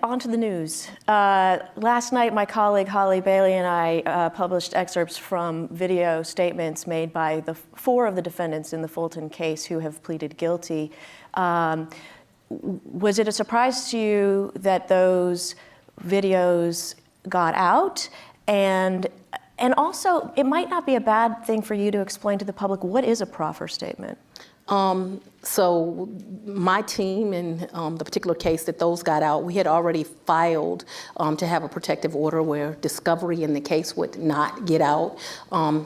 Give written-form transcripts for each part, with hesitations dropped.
On to the news. Last night, my colleague Holly Bailey and I published excerpts from video statements made by four of the defendants in the Fulton case who have pleaded guilty. Was it a surprise to you that those videos got out? And also, it might not be a bad thing for you to explain to the public, what is a proffer statement? So my team in the particular case that those got out, we had already filed to have a protective order where discovery in the case would not get out.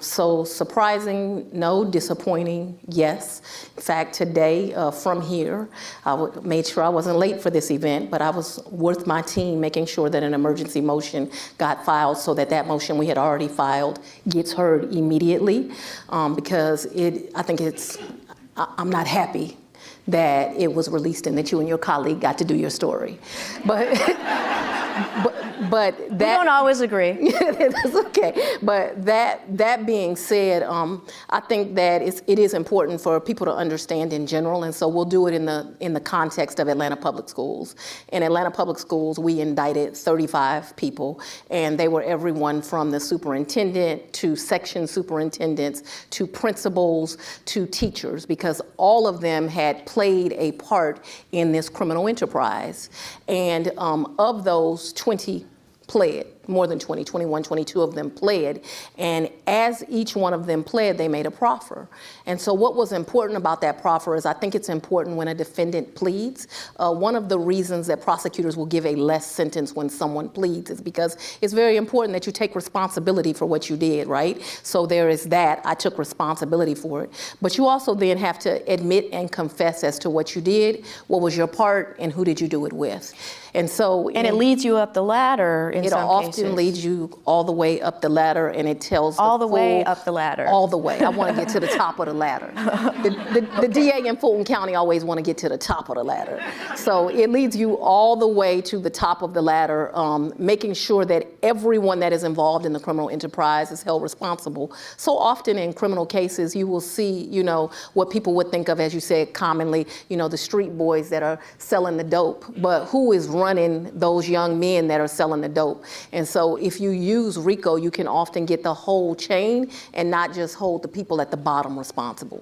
So surprising, no. Disappointing, yes. In fact, today from here, I made sure I wasn't late for this event, but I was with my team making sure that an emergency motion got filed so that that motion we had already filed gets heard immediately, because I think I'm not happy that it was released and that you and your colleague got to do your story. But that, we don't always agree. That's okay. But that being said, I think that it is important for people to understand in general, and so we'll do it in the context of Atlanta Public Schools. In Atlanta Public Schools, we indicted 35 people, and they were everyone from the superintendent to section superintendents to principals to teachers, because all of them had played a part in this criminal enterprise. And of those, 20 pled, more than 20, 21, 22 of them pled, and as each one of them pled, they made a proffer. And so what was important about that proffer is I think it's important when a defendant pleads. One of the reasons that prosecutors will give a less sentence when someone pleads is because it's very important that you take responsibility for what you did, right? So there is that, I took responsibility for it. But you also then have to admit and confess as to what you did, what was your part, and who did you do it with. And so— And it leads you up the ladder in some cases. It often leads you all the way up the ladder, and it tells all the way up the ladder. All the way. I want to get to the top of the ladder. The DA in Fulton County always want to get to the top of the ladder. So it leads you all the way to the top of the ladder, making sure that everyone that is involved in the criminal enterprise is held responsible. So often in criminal cases, you will see, what people would think of, as you said, commonly, the street boys that are selling the dope. But who is running those young men that are selling the dope? And so if you use RICO, you can often get the whole chain and not just hold the people at the bottom responsible.